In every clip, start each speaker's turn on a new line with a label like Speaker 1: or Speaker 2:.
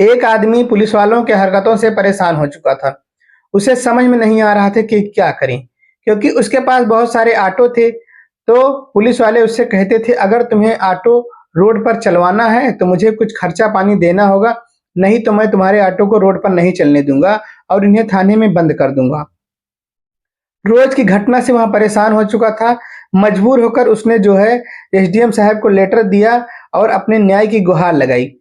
Speaker 1: एक आदमी पुलिस वालों के हरकतों से परेशान हो चुका था। उसे समझ में नहीं आ रहा था कि क्या करें, क्योंकि उसके पास बहुत सारे ऑटो थे। तो पुलिस वाले उससे कहते थे, अगर तुम्हें ऑटो रोड पर चलवाना है तो मुझे कुछ खर्चा पानी देना होगा, नहीं तो मैं तुम्हारे ऑटो को रोड पर नहीं चलने दूंगा और इन्हें थाने में बंद कर दूंगा। रोज की घटना से वहां परेशान हो चुका था। मजबूर होकर उसने जो है एसडीएम साहब को लेटर दिया और अपने न्याय की गुहार लगाई।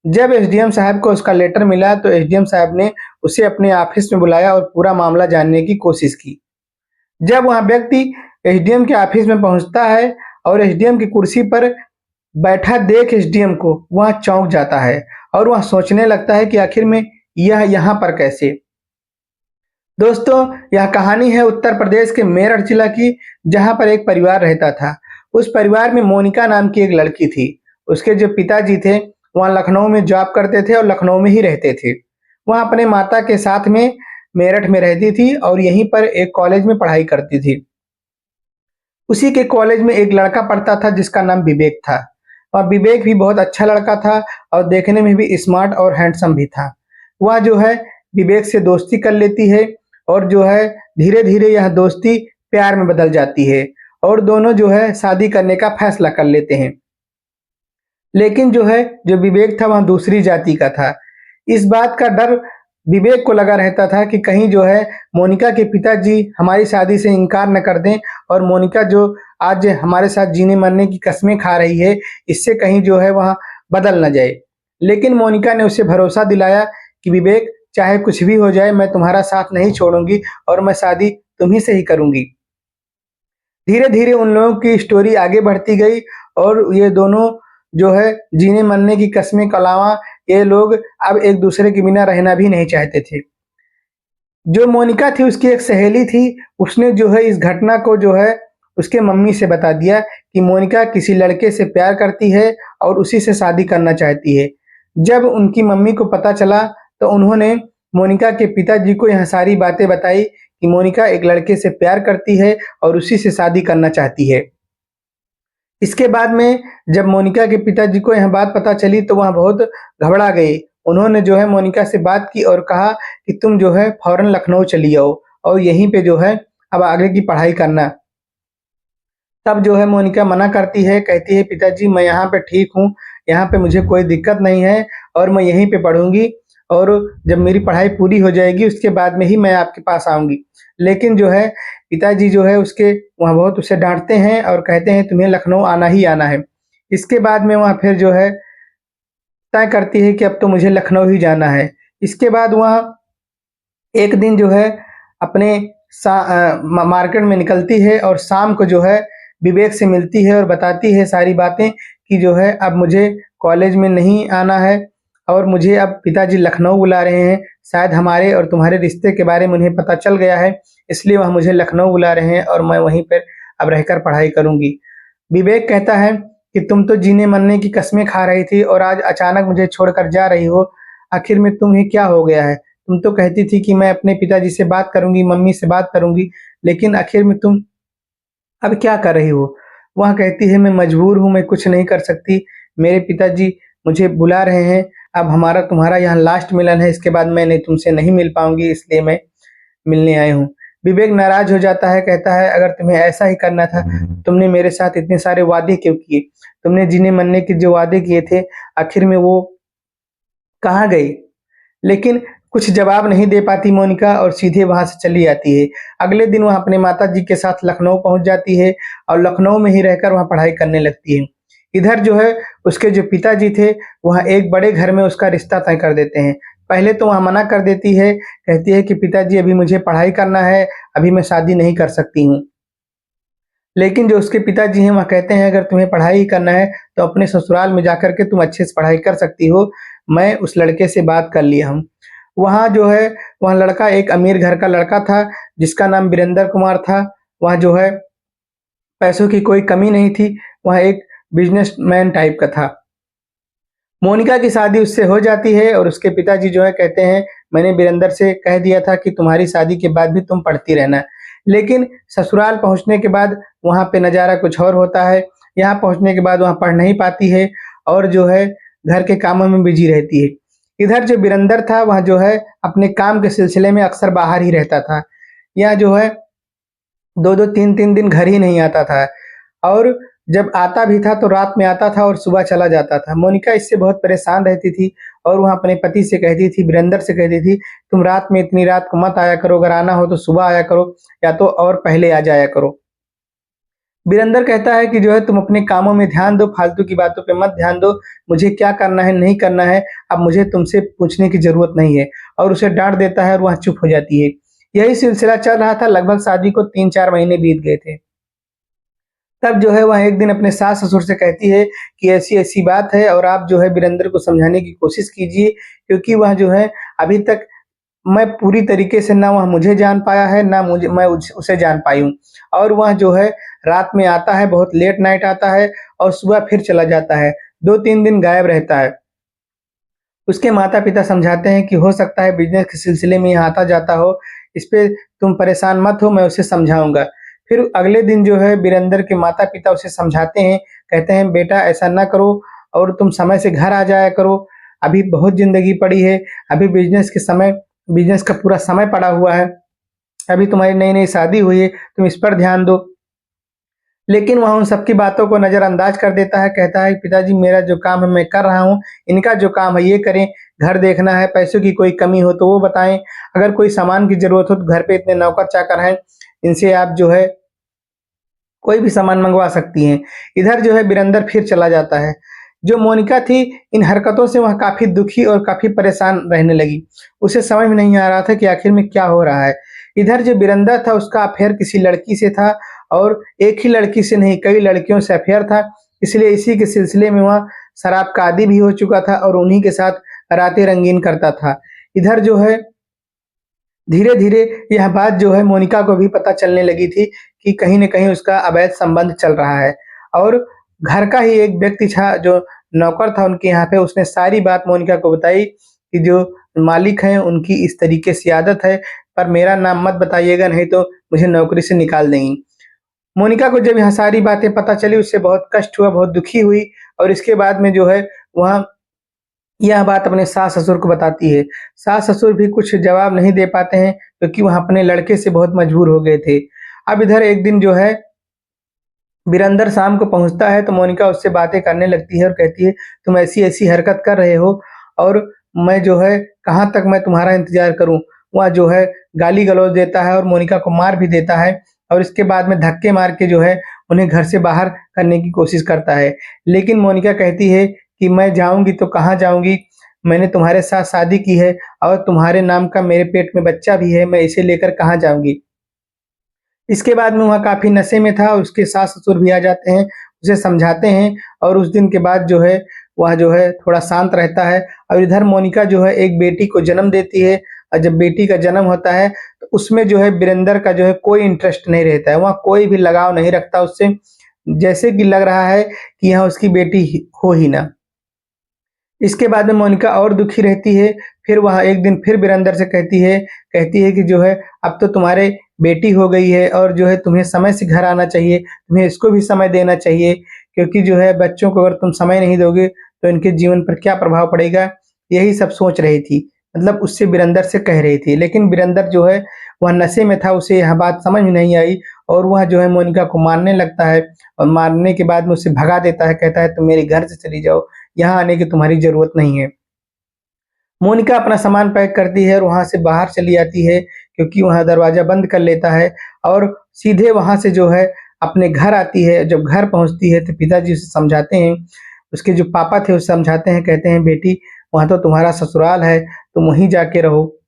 Speaker 1: जब एसडीएम साहब को उसका लेटर मिला तो एसडीएम साहब ने उसे अपने ऑफिस में बुलाया और पूरा मामला जानने की कोशिश की। जब वह व्यक्ति एसडीएम के ऑफिस में पहुंचता है और एसडीएम की कुर्सी पर बैठा देख एसडीएम को, वह चौंक जाता है और वह सोचने लगता है कि आखिर में यह यहाँ पर कैसे। दोस्तों, यह कहानी है उत्तर प्रदेश के मेरठ जिला की, जहां पर एक परिवार रहता था। उस परिवार में मोनिका नाम की एक लड़की थी। उसके जो पिताजी थे, वह लखनऊ में जॉब करते थे और लखनऊ में ही रहते थे। वह अपने माता के साथ में मेरठ में रहती थी और यहीं पर एक कॉलेज में पढ़ाई करती थी। उसी के कॉलेज में एक लड़का पढ़ता था जिसका नाम विवेक था। और विवेक भी बहुत अच्छा लड़का था और देखने में भी स्मार्ट और हैंडसम भी था। वह जो है विवेक से दोस्ती कर लेती है और जो है धीरे-धीरे यह दोस्ती प्यार में बदल जाती है और दोनों जो है शादी करने का फैसला कर लेते हैं। लेकिन जो है जो विवेक था वह दूसरी जाति का था। इस बात का डर विवेक को लगा रहता था कि कहीं जो है मोनिका के पिताजी हमारी शादी से इनकार न कर दें और मोनिका जो आज हमारे साथ जीने मरने की कस्में खा रही है, इससे कहीं जो है वह बदल न जाए। लेकिन मोनिका ने उसे भरोसा दिलाया कि विवेक, चाहे कुछ भी हो जाए मैं तुम्हारा साथ नहीं छोड़ूंगी और मैं शादी तुम्ही से ही करूंगी। धीरे-धीरे उन लोगों की स्टोरी आगे बढ़ती गई और ये दोनों जो है जीने मरने की कस्में के अलावा ये लोग अब एक दूसरे के बिना रहना भी नहीं चाहते थे। जो मोनिका थी उसकी एक सहेली थी, उसने जो है इस घटना को जो है उसके मम्मी से बता दिया कि मोनिका किसी लड़के से प्यार करती है और उसी से शादी करना चाहती है। जब उनकी मम्मी को पता चला तो उन्होंने मोनिका के पिताजी को यह सारी बातें बताई कि मोनिका एक लड़के से प्यार करती है और उसी से शादी करना चाहती है। इसके बाद में जब मोनिका के पिताजी को यह बात पता चली तो वह बहुत घबरा गए। उन्होंने जो है मोनिका से बात की और कहा कि तुम जो है फ़ौरन लखनऊ चली आओ और यहीं पे जो है अब आगे की पढ़ाई करना। तब जो है मोनिका मना करती है, कहती है पिताजी मैं यहाँ पे ठीक हूँ, यहाँ पे मुझे कोई दिक्कत नहीं है और मैं यहीं पे पढ़ूँगी और जब मेरी पढ़ाई पूरी हो जाएगी उसके बाद में ही मैं आपके पास आऊँगी। लेकिन जो है पिताजी जो है उसके वहाँ बहुत उसे डाँटते हैं और कहते हैं तुम्हें लखनऊ आना ही आना है। इसके बाद में वह फिर जो है तय करती है कि अब तो मुझे लखनऊ ही जाना है। इसके बाद वह एक दिन जो है अपने मार्केट में निकलती है और शाम को जो है विवेक से मिलती है और बताती है सारी बातें कि जो है अब मुझे कॉलेज में नहीं आना है और मुझे अब पिताजी लखनऊ बुला रहे हैं। शायद हमारे और तुम्हारे रिश्ते के बारे में उन्हें पता चल गया है, इसलिए वह मुझे लखनऊ बुला रहे हैं और मैं वहीं पर अब रहकर पढ़ाई करूँगी। विवेक कहता है कि तुम तो जीने मरने की कस्में खा रही थी और आज अचानक मुझे छोड़कर जा रही हो। आखिर में तुम्हें क्या हो गया है? तुम तो कहती थी कि मैं अपने पिताजी से बात करूँगी, मम्मी से बात करूँगी, लेकिन आखिर में तुम अब क्या कर रही हो? वह कहती है मैं मजबूर हूँ, मैं कुछ नहीं कर सकती। मेरे पिताजी मुझे बुला रहे हैं। अब हमारा तुम्हारा यहाँ लास्ट मिलन है, इसके बाद मैं नहीं तुमसे नहीं मिल पाऊँगी, इसलिए मैं मिलने आई हूँ। विवेक नाराज़ हो जाता है, कहता है अगर तुम्हें ऐसा ही करना था, तुमने मेरे साथ इतने सारे वादे क्यों किए? तुमने जीने मरने के जो वादे किए थे, आखिर में वो कहाँ गए? लेकिन कुछ जवाब नहीं दे पाती मोनिका और सीधे वहाँ से चली आती है। अगले दिन वह अपने माताजी के साथ लखनऊ पहुँच जाती है और लखनऊ में ही रहकर वहाँ पढ़ाई करने लगती है। इधर जो है उसके जो पिताजी थे, वह एक बड़े घर में उसका रिश्ता तय कर देते हैं। पहले तो वह मना कर देती है, कहती है कि पिताजी अभी मुझे पढ़ाई करना है, अभी मैं शादी नहीं कर सकती हूँ। लेकिन जो उसके पिताजी हैं वह कहते हैं अगर तुम्हें पढ़ाई ही करना है तो अपने ससुराल में जाकर के तुम अच्छे से पढ़ाई कर सकती हो। मैं उस लड़के से बात कर लिया हूँ। वहाँ जो है वह लड़का एक अमीर घर का लड़का था जिसका नाम वीरेंद्र कुमार था। वह जो है पैसों की कोई कमी नहीं थी, वह एक बिज़नेसमैन टाइप का था। मोनिका की शादी उससे हो जाती है और उसके पिताजी जो है कहते हैं मैंने वीरेंद्र से कह दिया था कि तुम्हारी शादी के बाद भी तुम पढ़ती रहना। लेकिन ससुराल पहुँचने के बाद वहाँ पे नज़ारा कुछ और होता है। यहाँ पहुँचने के बाद वहाँ पढ़ नहीं पाती है और जो है घर के कामों में बिज़ी रहती है। इधर जो वीरेंद्र था वह जो है अपने काम के सिलसिले में अक्सर बाहर ही रहता था। यह जो है 2-2 3-3 दिन घर ही नहीं आता था और जब आता भी था तो रात में आता था और सुबह चला जाता था। मोनिका इससे बहुत परेशान रहती थी और वह अपने पति से कहती थी, वीरेंद्र से कहती थी, "तुम रात में इतनी रात को मत आया करो, अगर आना हो तो सुबह आया करो या तो और पहले आ जाया करो।" वीरेंद्र कहता है कि जो है तुम अपने कामों में ध्यान दो, फालतू की बातों पे मत ध्यान दो, मुझे क्या करना है, नहीं करना है, अब मुझे तुमसे पूछने की ज़रूरत नहीं है और उसे डाँट देता है और वह चुप हो जाती है। यही सिलसिला चल रहा था, लगभग शादी को 3-4 महीने बीत गए थे। तब जो है वह एक दिन अपने सास-ससुर से कहती है कि ऐसी-ऐसी बात है और आप जो है वीरेंद्र को समझाने की कोशिश कीजिए क्योंकि वह जो है अभी तक मैं पूरी तरीके से ना वह मुझे जान पाया है, ना मैं उसे जान पाई हूँ और वह जो है रात में आता है, बहुत लेट नाइट आता है और सुबह फिर चला जाता है। 2-3 दिन गायब रहता है। उसके माता-पिता समझाते हैं कि हो सकता है बिज़नेस के सिलसिले में यहाँ आता-जाता हो, इस पे तुम परेशान मत हो, मैं उसे समझाऊँगा। फिर अगले दिन जो है वीरेंद्र के माता-पिता उसे समझाते हैं, कहते हैं बेटा ऐसा ना करो और तुम समय से घर आ जाया करो, अभी बहुत ज़िंदगी पड़ी है, अभी बिज़नेस का पूरा समय पड़ा हुआ है, अभी तुम्हारी नई-नई शादी हुई है, तुम इस पर ध्यान दो। लेकिन वह उन सबकी बातों को नज़रअंदाज कर देता है, कहता है पिताजी मेरा जो काम है मैं कर रहा हूँ, इनका जो काम है ये करें, घर देखना है, पैसों की कोई कमी हो तो वो बताएँ, अगर कोई सामान की ज़रूरत हो तो घर पे इतने नौकर-चाकर हैं, इनसे आप जो है कोई भी सामान मँगवा सकती हैं। इधर जो है वीरेंद्र फिर चला जाता है। जो मोनिका थी, इन हरकतों से वह काफ़ी दुखी और काफ़ी परेशान रहने लगी। उसे समझ में नहीं आ रहा था कि आखिर में क्या हो रहा है। इधर जो वीरेंद्र था उसका अफ़ेयर किसी लड़की से था और एक ही लड़की से नहीं कई लड़कियों से अफ़ेयर था, इसलिए इसी के सिलसिले में वह शराब का आदी भी हो चुका था और उन्हीं के साथ रातें रंगीन करता था। इधर जो है धीरे-धीरे यह बात जो है मोनिका को भी पता चलने लगी थी कि कहीं न कहीं उसका अवैध संबंध चल रहा है और घर का ही एक व्यक्ति था जो नौकर था उनके यहाँ पे उसने सारी बात मोनिका को बताई कि जो मालिक हैं उनकी इस तरीके से आदत है, पर मेरा नाम मत बताइएगा नहीं तो मुझे नौकरी से निकाल देंगी। मोनिका को जब यह सारी बातें पता चली उससे बहुत कष्ट हुआ, बहुत दुखी हुई और इसके बाद में जो है वह यह बात अपने सास-ससुर को बताती है। सास-ससुर भी कुछ जवाब नहीं दे पाते हैं क्योंकि वह अपने लड़के से बहुत मजबूर हो गए थे। अब इधर एक दिन जो है वीरेंद्र शाम को पहुँचता है तो मोनिका उससे बातें करने लगती है और कहती है तुम ऐसी-ऐसी हरकत कर रहे हो और मैं जो है कहाँ तक मैं तुम्हारा इंतज़ार करूँ? वह जो है गाली-गलौज देता है और मोनिका को मार भी देता है और इसके बाद में धक्के मार के जो है उन्हें घर से बाहर करने की कोशिश करता है। लेकिन मोनिका कहती है कि मैं जाऊँगी तो कहाँ जाऊँगी? मैंने तुम्हारे साथ शादी की है और तुम्हारे नाम का मेरे पेट में बच्चा भी है, मैं इसे लेकर कहाँ जाऊँगी? इसके बाद में वह काफ़ी नशे में था, उसके सास-ससुर भी आ जाते हैं, उसे समझाते हैं और उस दिन के बाद जो है, वह जो है थोड़ा शांत रहता है और इधर मोनिका जो है एक बेटी को जन्म देती है और जब बेटी का जन्म होता है, तो उसमें जो है वीरेंद्र का जो है कोई इंटरेस्ट नहीं रहता है, वह कोई भी लगाव नहीं रखता उससे, जैसे कि लग रहा है कि यह उसकी बेटी ही हो ही ना। इसके बाद में मोनिका और दुखी रहती है, फिर वह एक दिन फिर वीरेंद्र से कहती है कि जो है अब तो तुम्हारे बेटी हो गई है और जो है तुम्हें समय से घर आना चाहिए, तुम्हें इसको भी समय देना चाहिए क्योंकि जो है बच्चों को अगर तुम समय नहीं दोगे, तो इनके जीवन पर क्या प्रभाव पड़ेगा? यही सब सोच रही थी। मतलब उससे वीरेंद्र से कह रही थी, लेकिन वीरेंद्र जो है वह नशे में था, उसे यह बात समझ में नहीं आई और वह जो है मोनिका को मारने लगता है और मारने के बाद में उसे भगा देता है, कहता है तुम मेरे घर से चली जाओ। यहाँ आने की तुम्हारी ज़रूरत नहीं है। मोनिका अपना सामान पैक करती है और वहाँ से बाहर चली आती है क्योंकि वहाँ दरवाज़ा बंद कर लेता है और सीधे वहाँ से जो है अपने घर आती है। जब घर पहुँचती है तो पिताजी उसे समझाते हैं, उसके जो पापा थे उसे समझाते हैं, कहते हैं बेटी वहाँ तो तुम्हारा ससुराल है, तुम वहीं जाके रहो।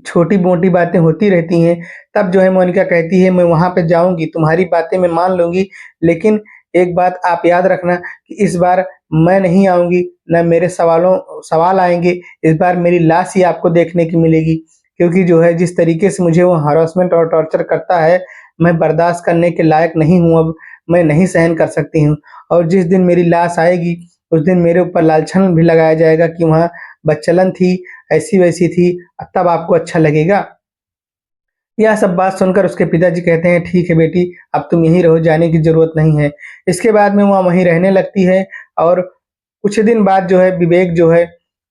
Speaker 1: छोटी-मोटी बातें होती रहती हैं। तब जो है मोनिका कहती है मैं वहाँ पे जाऊँगी, तुम्हारी बातें मैं मान लूँगी, लेकिन एक बात आप याद रखना कि इस बार मैं नहीं आऊँगी, ना मेरे सवाल आएँगे, इस बार मेरी लाश ही आपको देखने की मिलेगी। क्योंकि जो है जिस तरीके से मुझे वो हरासमेंट और टॉर्चर करता है, मैं बर्दाश्त करने के लायक नहीं हूँ अब, मैं नहीं सहन कर सकती हूँ। और जिस दिन मेरी लाश आएगी, उस दिन मेरे ऊपर लांछन भी लगाया जाएगा कि वहाँ बच्चलन थी, ऐसी-वैसी थी, तब आपको अच्छा लगेगा। यह सब बात सुनकर उसके पिताजी कहते हैं, "ठीक है बेटी, अब तुम यहीं रहो, जाने की ज़रूरत नहीं है।" इसके बाद में वह वहीं रहने लगती है और कुछ दिन बाद जो है विवेक जो है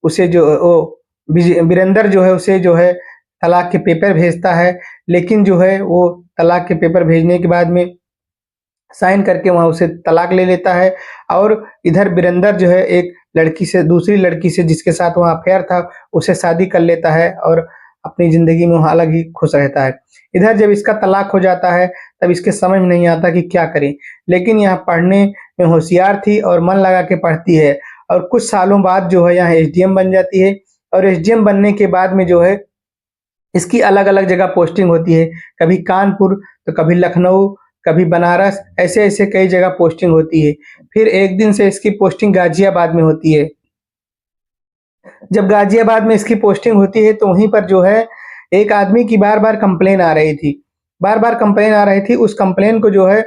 Speaker 1: उसे जो वो वीरेंद्र जो है उसे जो है तलाक के पेपर भेजता है, लेकिन जो है वो तलाक के पेपर भेजने के बाद में साइन करके वहाँ उसे तलाक ले लेता है। और इधर वीरेंद्र जो है एक लड़की से, दूसरी लड़की से जिसके साथ वहाँ अफेयर था, उसे शादी कर लेता है और अपनी ज़िंदगी में वहाँ अलग ही खुश रहता है। इधर जब इसका तलाक हो जाता है, तब इसके समझ में नहीं आता कि क्या करें, लेकिन यहाँ पढ़ने में होशियार थी और मन लगा के पढ़ती है और कुछ सालों बाद जो है यहाँ एसडीएम बन जाती है। और एसडीएम बनने के बाद में जो है इसकी अलग-अलग जगह पोस्टिंग होती है, कभी कानपुर, तो कभी लखनऊ, कभी बनारस, ऐसे-ऐसे कई जगह पोस्टिंग होती है। फिर एक दिन से इसकी पोस्टिंग गाज़ियाबाद में होती है। जब गाज़ियाबाद में इसकी पोस्टिंग होती है, तो वहीं पर जो है एक आदमी की बार-बार कंप्लेन आ रही थी। बार-बार कंप्लेन आ रही थी, उस कंप्लेन को जो है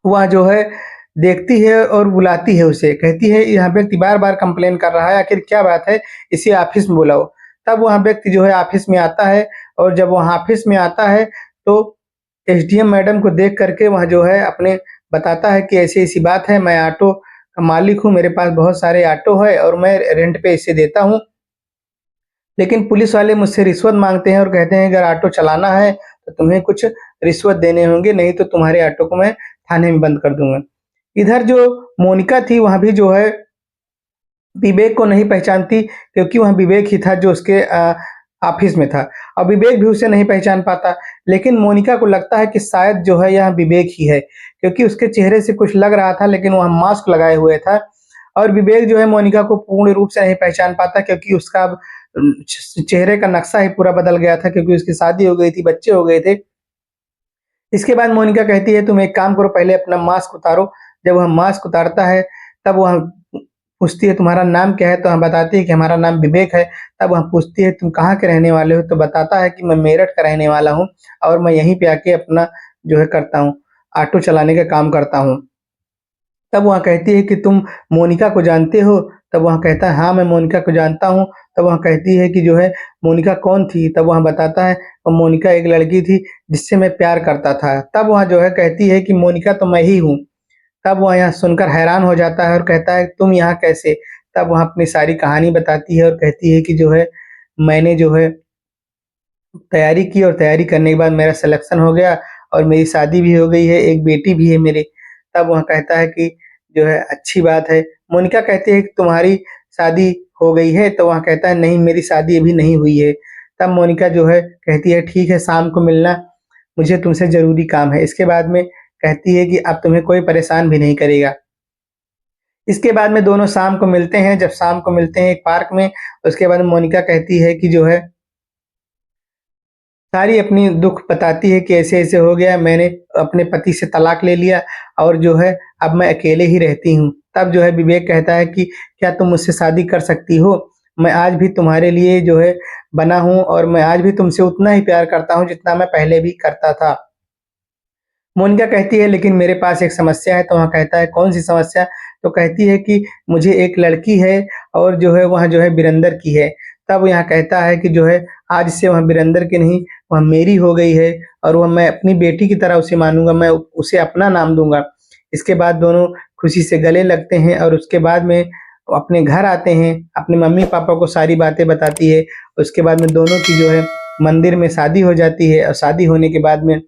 Speaker 1: वह जो है देखती है और बुलाती है उसे, कहती है यहाँ व्यक्ति बार-बार कंप्लेन कर रहा है, आखिर क्या बात है? इसे ऑफ़िस में बुलाओ। तब वह व्यक्ति जो है ऑफ़िस में आता है और जब वह ऑफ़िस में आता है, तो एसडीएम मैडम को देख कर के वह जो है अपने बताता है कि ऐसी-ऐसी बात है, मैं ऑटो का मालिक हूँ, मेरे पास बहुत सारे ऑटो है और मैं रेंट पे इसे देता हूँ। लेकिन पुलिस वाले मुझसे रिश्वत माँगते हैं और कहते हैं अगर ऑटो चलाना है, तो तुम्हें कुछ रिश्वत देने होंगे, नहीं तो तुम्हारे ऑटो को मैं थाने में बंद कर दूँगा। इधर जो मोनिका थी, वह भी जो है विवेक को नहीं पहचानती, क्योंकि वह विवेक ही था जो उसके ऑफ़िस में था और विवेक भी उसे नहीं पहचान पाता। लेकिन मोनिका को लगता है कि शायद जो है यह विवेक ही है, क्योंकि उसके चेहरे से कुछ लग रहा था, लेकिन वह मास्क लगाए हुए था। और विवेक जो है मोनिका को पूर्ण रूप से नहीं पहचान पाता, क्योंकि उसका अब चेहरे का नक्शा ही पूरा बदल गया था, क्योंकि उसकी शादी हो गई थी, बच्चे हो गए थे। इसके बाद मोनिका कहती है तुम एक काम करो, पहले अपना मास्क उतारो। जब वह मास्क उतारता है, तब वह पूछती है तुम्हारा नाम क्या है? तो वह बताती है कि हमारा नाम विवेक है। तब वह पूछती है तुम कहाँ के रहने वाले हो? तो बताता है कि मैं मेरठ का रहने वाला हूँ और मैं यहीं पे आके अपना जो है करता हूँ, ऑटो चलाने का काम करता हूँ। तब वह कहती है कि तुम मोनिका को जानते हो? तब वह कहता है हाँ, मैं मोनिका को जानता हूँ। तब वह कहती है कि जो है मोनिका कौन थी? तब वह बताता है मोनिका एक लड़की थी जिससे मैं प्यार करता था। तब वह जो है कहती है कि मोनिका तो मैं ही हूँ। तब वह यह सुनकर हैरान हो जाता है और कहता है तुम यहाँ कैसे? तब वह अपनी सारी कहानी बताती है और कहती है कि जो है मैंने जो है तैयारी की और तैयारी करने के बाद मेरा सिलेक्शन हो गया और मेरी शादी भी हो गई है, एक बेटी भी है मेरे। तब वह कहता है कि जो है अच्छी बात है। मोनिका कहती है कि तुम्हारी शादी हो गई है? तो वह कहता है नहीं, मेरी शादी अभी नहीं हुई है। तब मोनिका जो है कहती है ठीक है, शाम को मिलना, मुझे तुमसे ज़रूरी काम है। इसके बाद में कहती है कि अब तुम्हें कोई परेशान भी नहीं करेगा। इसके बाद में दोनों शाम को मिलते हैं, जब शाम को मिलते हैं एक पार्क में, उसके बाद मोनिका कहती है कि जो है सारी अपनी दुःख बताती है कि ऐसे-ऐसे हो गया, मैंने अपने पति से तलाक ले लिया और जो है अब मैं अकेले ही रहती हूँ। तब जो है विवेक कहता है कि क्या तुम मुझसे शादी कर सकती हो? मैं आज भी तुम्हारे लिए जो है बना हूँ और मैं आज भी तुमसे उतना ही प्यार करता हूँ जितना मैं पहले भी करता था। मोनिका कहती है लेकिन मेरे पास एक समस्या है, तो वह कहता है कौन-सी समस्या? तो कहती है कि मुझे एक लड़की है और जो है वह जो है वीरेंद्र की है। तब यहाँ कहता है कि जो है आज से वह वीरेंद्र की नहीं, वह मेरी हो गई है और वह मैं अपनी बेटी की तरह उसे मानूँगा, मैं उसे अपना नाम दूँगा। इसके बाद दोनों खुशी से गले लगते हैं और उसके बाद में अपने घर आते हैं, अपने मम्मी-पापा को सारी बातें बताती है। उसके बाद में दोनों की जो है मंदिर में शादी हो जाती है और शादी होने के बाद में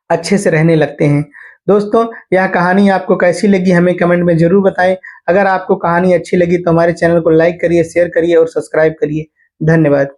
Speaker 1: अच्छे से रहने लगते हैं। दोस्तों, यह कहानी आपको कैसी लगी हमें कमेंट में ज़रूर बताएँ। अगर आपको कहानी अच्छी लगी तो हमारे चैनल को लाइक करिए, शेयर करिए और सब्सक्राइब करिए। धन्यवाद।